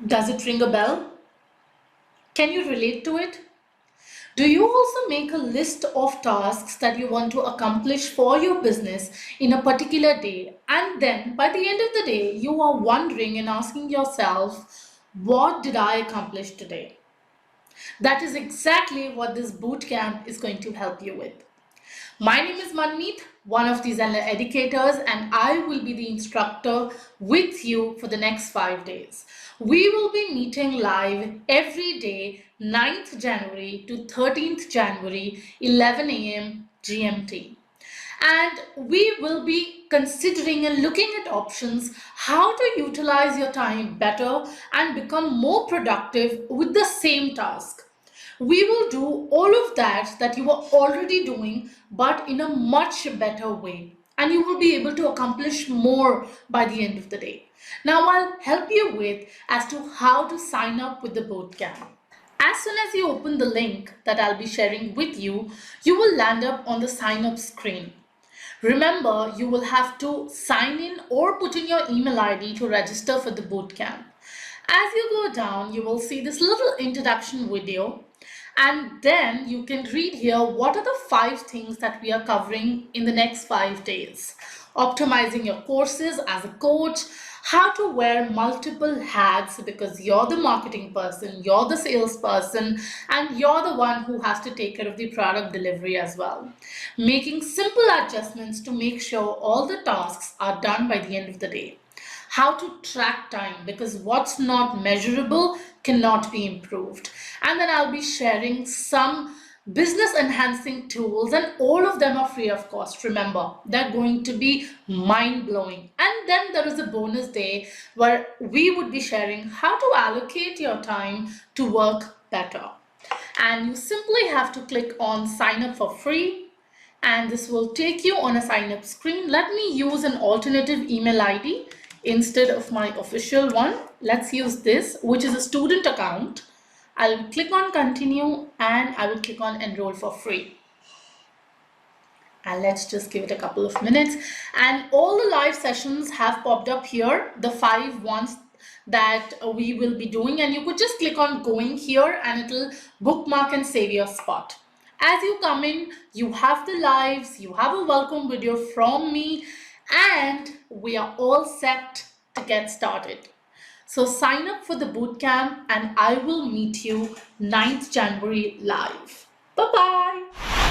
Does it ring a bell? Can you relate to it? Do you also make a list of tasks that you want to accomplish for your business in a particular day? And then by the end of the day, you are wondering and asking yourself, what did I accomplish today? That is exactly what this bootcamp is going to help you with. My name is Manmeet, one of the Zenler educators, and I will be the instructor with you for the next 5 days. We will be meeting live every day, 9th January to 13th January, 11 a.m. GMT. And we will be considering and looking at options how to utilize your time better and become more productive with the same task. We will do all of that you are already doing, but in a much better way. And you will be able to accomplish more by the end of the day. Now I'll help you with as to how to sign up with the bootcamp. As soon as you open the link that I'll be sharing with you, you will land up on the sign up screen. Remember, you will have to sign in or put in your email ID to register for the bootcamp. As you go down, you will see this little introduction video, and then you can read here what are the 5 things that we are covering in the next 5 days. Optimizing your courses as a coach, how to wear multiple hats because you're the marketing person, you're the salesperson, and you're the one who has to take care of the product delivery as well. Making simple adjustments to make sure all the tasks are done by the end of the day. How to track time because what's not measurable cannot be improved. And then I'll be sharing some business enhancing tools, and all of them are free of cost. Remember, they're going to be mind blowing. And then there is a bonus day where we would be sharing how to allocate your time to work better. And you simply have to click on sign up for free, and this will take you on a sign up screen. Let me use an alternative email ID instead of my official one. Let's use this, which is a student account. I'll click on continue and I will click on enroll for free. And let's just give it a couple of minutes. And all the live sessions have popped up here, the 5 ones that we will be doing. And you could just click on going here and it'll bookmark and save your spot. As you come in, you have the lives, you have a welcome video from me, and we are all set to get started. So sign up for the bootcamp and I will meet you 9th January live. Bye-bye.